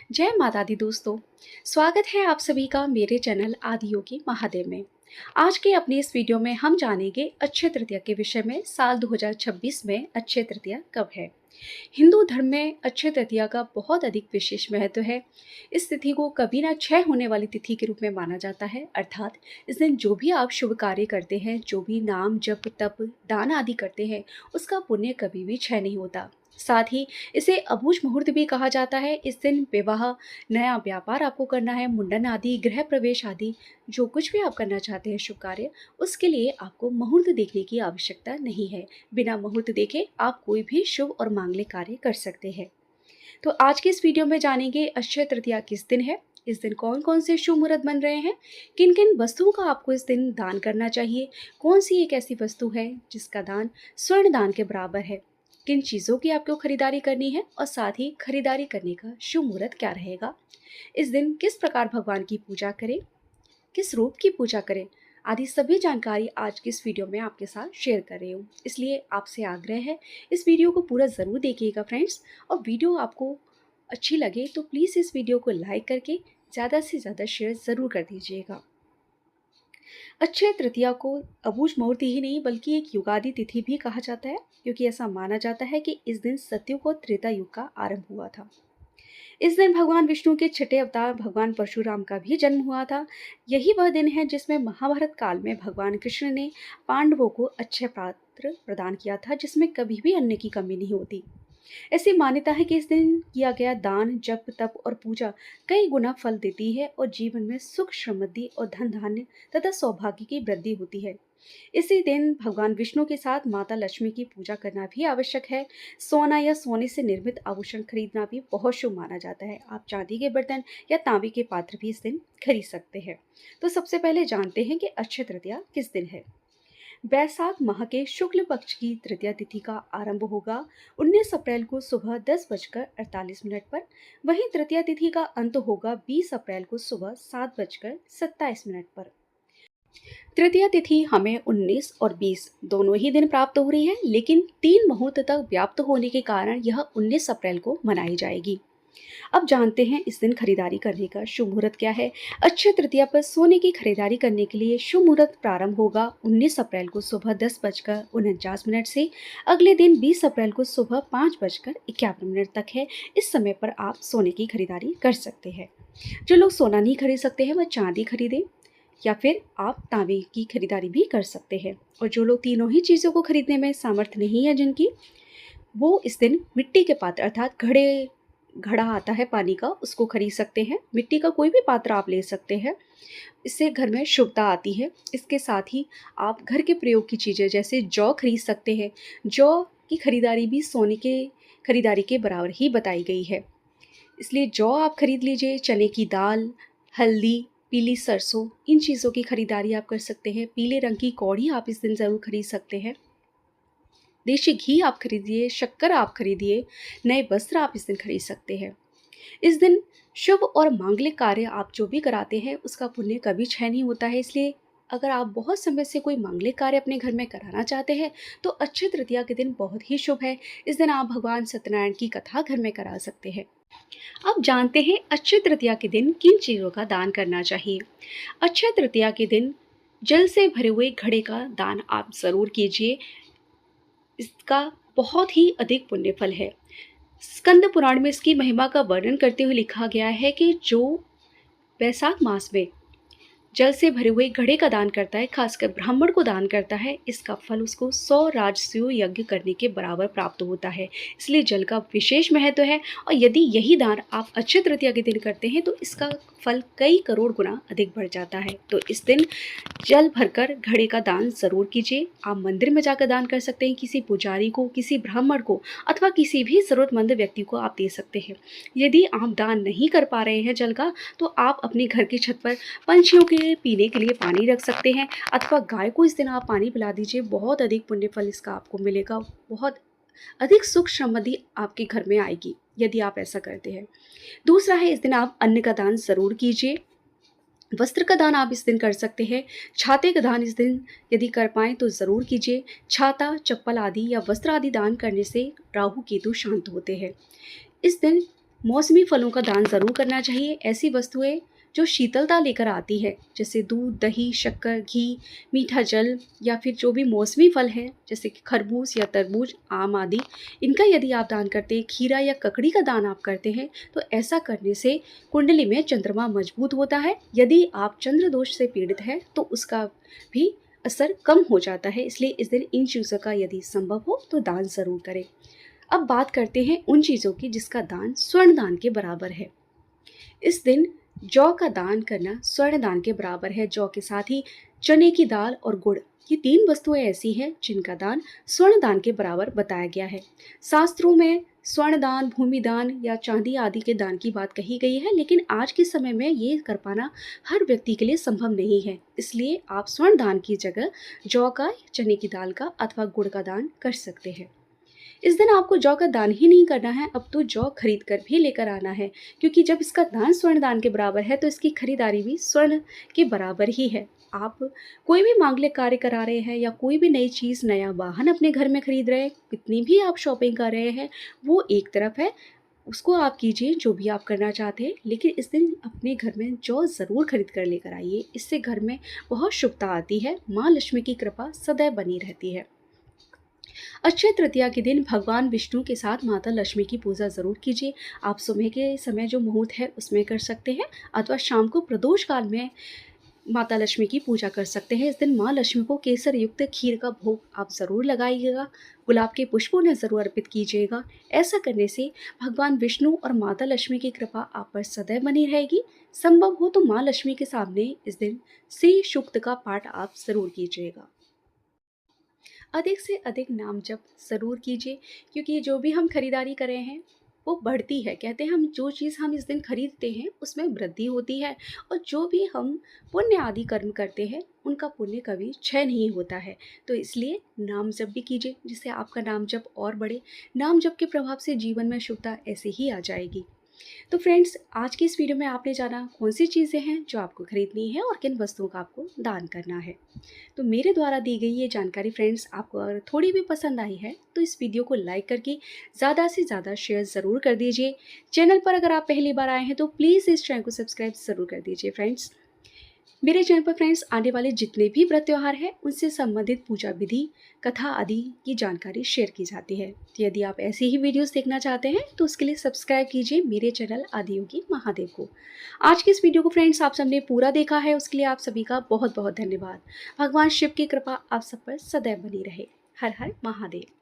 जय माता दी दोस्तों। स्वागत है आप सभी का मेरे चैनल आदियोगी महादेव में। आज के अपनी इस वीडियो में हम जानेंगे अक्षय तृतीया के विषय में। साल 2026 में अक्षय तृतीया कब है। हिंदू धर्म में अक्षय तृतीया का बहुत अधिक विशेष महत्व है। इस तिथि को कभी ना क्षय होने वाली तिथि के रूप में माना जाता है, अर्थात इस दिन जो भी आप शुभ कार्य करते हैं, जो भी नाम जप तप दान आदि करते हैं, उसका पुण्य कभी भी क्षय नहीं होता। साथ ही इसे अबूझ मुहूर्त भी कहा जाता है। इस दिन विवाह, नया व्यापार आपको करना है, मुंडन आदि, गृह प्रवेश आदि जो कुछ भी आप करना चाहते हैं शुभ कार्य, उसके लिए आपको मुहूर्त देखने की आवश्यकता नहीं है। बिना मुहूर्त देखे आप कोई भी शुभ और मांगलिक कार्य कर सकते हैं। तो आज के इस वीडियो में जानेंगे अक्षय तृतीया किस दिन है, इस दिन कौन कौन से शुभ मुहूर्त बन रहे हैं, किन किन वस्तुओं का आपको इस दिन दान करना चाहिए, कौन सी एक ऐसी वस्तु है जिसका दान स्वर्ण दान के बराबर है, किन चीज़ों की आपको खरीदारी करनी है और साथ ही खरीदारी करने का शुभ मुहूर्त क्या रहेगा, इस दिन किस प्रकार भगवान की पूजा करें, किस रूप की पूजा करें, आदि सभी जानकारी आज की इस वीडियो में आपके साथ शेयर कर रही हूँ। इसलिए आपसे आग्रह है, इस वीडियो को पूरा ज़रूर देखिएगा फ्रेंड्स। और वीडियो आपको अच्छी लगे तो प्लीज़ इस वीडियो को लाइक करके ज़्यादा से ज़्यादा शेयर ज़रूर कर दीजिएगा। अक्षय तृतीया को अबूझ मुहूर्त ही नहीं बल्कि एक युगादि तिथि भी कहा जाता है, क्योंकि ऐसा माना जाता है कि इस दिन सतयुग और त्रेता युग का आरंभ हुआ था। इस दिन भगवान विष्णु के छठे अवतार भगवान परशुराम का भी जन्म हुआ था। यही वह दिन है जिसमें महाभारत काल में भगवान कृष्ण ने पांडवों को अक्षय पात्र प्रदान किया था, जिसमें कभी भी अन्न की कमी नहीं होती। ऐसी मान्यता है कि इस दिन किया गया दान, जप तप और पूजा कई गुना फल देती है और जीवन में सुख, समृद्धि और धन धान्य तथा सौभाग्य की वृद्धि होती है। इसी दिन भगवान विष्णु के साथ माता लक्ष्मी की पूजा करना भी आवश्यक है। सोना या सोने से निर्मित आभूषण खरीदना भी बहुत शुभ माना जाता है। आप चांदी के बर्तन या तांबे के पात्र भी इस दिन खरीद सकते हैं। तो सबसे पहले जानते हैं कि अक्षय तृतीया किस दिन है। वैशाख माह के शुक्ल पक्ष की तृतीया तिथि का आरंभ होगा 19 अप्रैल को सुबह 10:48 पर। वहीं तृतीया तिथि का अंत होगा 20 अप्रैल को सुबह 7:27 पर। तृतीया तिथि हमें 19 और 20 दोनों ही दिन प्राप्त हो रही है, लेकिन 3 मुहूर्त तक व्याप्त होने के कारण यह 19 अप्रैल को मनाई जाएगी। अब जानते हैं इस दिन खरीदारी करने का शुभ मुहूर्त क्या है। अक्षय तृतीया पर सोने की खरीदारी करने के लिए शुभ मुहूर्त प्रारंभ होगा 19 अप्रैल को सुबह 10:49 से अगले दिन 20 अप्रैल को सुबह 5:51 तक है। इस समय पर आप सोने की खरीदारी कर सकते हैं। जो लोग सोना नहीं खरीद सकते हैं वह चांदी खरीदें या फिर आप तांबे की खरीदारी भी कर सकते हैं। और जो लोग तीनों ही चीज़ों को खरीदने में सामर्थ्य नहीं है जिनकी, वो इस दिन मिट्टी के पात्र अर्थात घड़ा आता है पानी का, उसको खरीद सकते हैं। मिट्टी का कोई भी पात्र आप ले सकते हैं, इससे घर में शुभता आती है। इसके साथ ही आप घर के प्रयोग की चीज़ें जैसे जौ खरीद सकते हैं। जौ की खरीदारी भी सोने के खरीदारी के बराबर ही बताई गई है, इसलिए जौ आप खरीद लीजिए। चने की दाल, हल्दी, पीली सरसों, इन चीज़ों की खरीदारी आप कर सकते हैं। पीले रंग की कौड़ी आप इस दिन ज़रूर खरीद सकते हैं। देशी घी आप खरीदिए, शक्कर आप खरीदिए, नए वस्त्र आप इस दिन खरीद सकते हैं। इस दिन शुभ और मांगलिक कार्य आप जो भी कराते हैं उसका पुण्य कभी क्षय नहीं होता है। इसलिए अगर आप बहुत समय से कोई मांगलिक कार्य अपने घर में कराना चाहते हैं तो अक्षय तृतीया के दिन बहुत ही शुभ है। इस दिन आप भगवान सत्यनारायण की कथा घर में करा सकते हैं। अब जानते हैं अक्षय तृतीया के दिन किन चीज़ों का दान करना चाहिए। अक्षय तृतीया के दिन जल से भरे हुए घड़े का दान आप ज़रूर कीजिए। इसका बहुत ही अधिक पुण्य फल है। स्कंद पुराण में इसकी महिमा का वर्णन करते हुए लिखा गया है कि जो वैशाख मास में जल से भरे हुए घड़े का दान करता है, खासकर ब्राह्मण को दान करता है, इसका फल उसको 100 राजसूय यज्ञ करने के बराबर प्राप्त होता है। इसलिए जल का विशेष महत्व है। और यदि यही दान आप अक्षय तृतीया के दिन करते हैं तो इसका फल कई करोड़ गुना अधिक बढ़ जाता है। तो इस दिन जल भरकर घड़े का दान ज़रूर कीजिए। आप मंदिर में जाकर दान कर सकते हैं, किसी पुजारी को, किसी ब्राह्मण को अथवा किसी भी ज़रूरतमंद व्यक्ति को आप दे सकते हैं। यदि आप दान नहीं कर पा रहे हैं जल का, तो आप अपने घर की छत पर पंछियों के पीने के लिए पानी रख सकते हैं अथवा गाय को इस दिन आप पानी पिला दीजिए। बहुत अधिक पुण्य फल इसका आपको मिलेगा। बहुत अधिक सुख समृद्धि आपके घर में आएगी यदि आप ऐसा करते हैं। दूसरा है, इस दिन आप अन्न का दान ज़रूर कीजिए। वस्त्र का दान आप इस दिन कर सकते हैं। छाते का दान इस दिन यदि कर पाएँ तो ज़रूर कीजिए। छाता, चप्पल आदि या वस्त्र आदि दान करने से राहु केतु शांत होते हैं। इस दिन मौसमी फलों का दान ज़रूर करना चाहिए। ऐसी वस्तुएं जो शीतलता लेकर आती है, जैसे दूध, दही, शक्कर, घी, मीठा जल, या फिर जो भी मौसमी फल हैं जैसे कि खरबूज या तरबूज, आम आदि, इनका यदि आप दान करते हैं, खीरा या ककड़ी का दान आप करते हैं, तो ऐसा करने से कुंडली में चंद्रमा मजबूत होता है। यदि आप चंद्र दोष से पीड़ित हैं तो उसका भी असर कम हो जाता है। इसलिए इस दिन इन चीज़ों का यदि संभव हो तो दान ज़रूर करें। अब बात करते हैं उन चीज़ों की जिसका दान स्वर्ण दान के बराबर है। इस दिन जौ का दान करना स्वर्ण दान के बराबर है। जौ के साथ ही चने की दाल और गुड़, ये 3 वस्तुएं ऐसी हैं जिनका दान स्वर्ण दान के बराबर बताया गया है। शास्त्रों में स्वर्ण दान, भूमि दान या चांदी आदि के दान की बात कही गई है, लेकिन आज के समय में ये कर पाना हर व्यक्ति के लिए संभव नहीं है। इसलिए आप स्वर्ण दान की जगह जौ का, चने की दाल का अथवा गुड़ का दान कर सकते हैं। इस दिन आपको जौ का दान ही नहीं करना है, अब तो जौ खरीद कर भी लेकर आना है, क्योंकि जब इसका दान स्वर्ण दान के बराबर है तो इसकी खरीदारी भी स्वर्ण के बराबर ही है। आप कोई भी मांगलिक कार्य करा रहे हैं या कोई भी नई चीज़, नया वाहन अपने घर में खरीद रहे हैं, कितनी भी आप शॉपिंग कर रहे हैं, वो एक तरफ है, उसको आप कीजिए जो भी आप करना चाहते हैं, लेकिन इस दिन अपने घर में जौ ज़रूर खरीद कर लेकर आइए। इससे घर में बहुत शुभता आती है, माँ लक्ष्मी की कृपा सदैव बनी रहती है। अक्षय तृतीया के दिन भगवान विष्णु के साथ माता लक्ष्मी की पूजा ज़रूर कीजिए। आप सुबह के समय जो मुहूर्त है उसमें कर सकते हैं, अथवा शाम को प्रदोष काल में माता लक्ष्मी की पूजा कर सकते हैं। इस दिन माँ लक्ष्मी को केसर युक्त खीर का भोग आप ज़रूर लगाइएगा, गुलाब के पुष्पों ने ज़रूर अर्पित कीजिएगा। ऐसा करने से भगवान विष्णु और माता लक्ष्मी की कृपा आप पर सदैव बनी रहेगी। संभव हो तो माँ लक्ष्मी के सामने इस दिन श्री सूक्त का पाठ आप ज़रूर कीजिएगा। अधिक से अधिक नाम जप ज़रूर कीजिए, क्योंकि जो भी हम खरीदारी कर रहे हैं वो बढ़ती है। कहते हैं हम जो चीज़ हम इस दिन खरीदते हैं उसमें वृद्धि होती है, और जो भी हम पुण्य आदि कर्म करते हैं उनका पुण्य कभी क्षय नहीं होता है। तो इसलिए नाम जप भी कीजिए, जिससे आपका नाम जप और बढ़े। नाम जप के प्रभाव से जीवन में शुभता ऐसे ही आ जाएगी। तो फ्रेंड्स, आज की इस वीडियो में आपने जाना कौन सी चीज़ें हैं जो आपको खरीदनी है और किन वस्तुओं का आपको दान करना है। तो मेरे द्वारा दी गई ये जानकारी फ्रेंड्स आपको अगर थोड़ी भी पसंद आई है तो इस वीडियो को लाइक करके ज़्यादा से ज़्यादा शेयर ज़रूर कर दीजिए। चैनल पर अगर आप पहली बार आए हैं तो प्लीज़ इस चैनल को सब्सक्राइब ज़रूर कर दीजिए। फ्रेंड्स, मेरे चैनल पर फ्रेंड्स आने वाले जितने भी व्रत त्योहार हैं उनसे संबंधित पूजा विधि, कथा आदि की जानकारी शेयर की जाती है। तो यदि आप ऐसे ही वीडियोस देखना चाहते हैं तो उसके लिए सब्सक्राइब कीजिए मेरे चैनल आदियोगी महादेव को। आज की इस वीडियो को फ्रेंड्स आप सबने पूरा देखा है, उसके लिए आप सभी का बहुत बहुत धन्यवाद। भगवान शिव की कृपा आप सब पर सदैव बनी रहे। हर हर महादेव।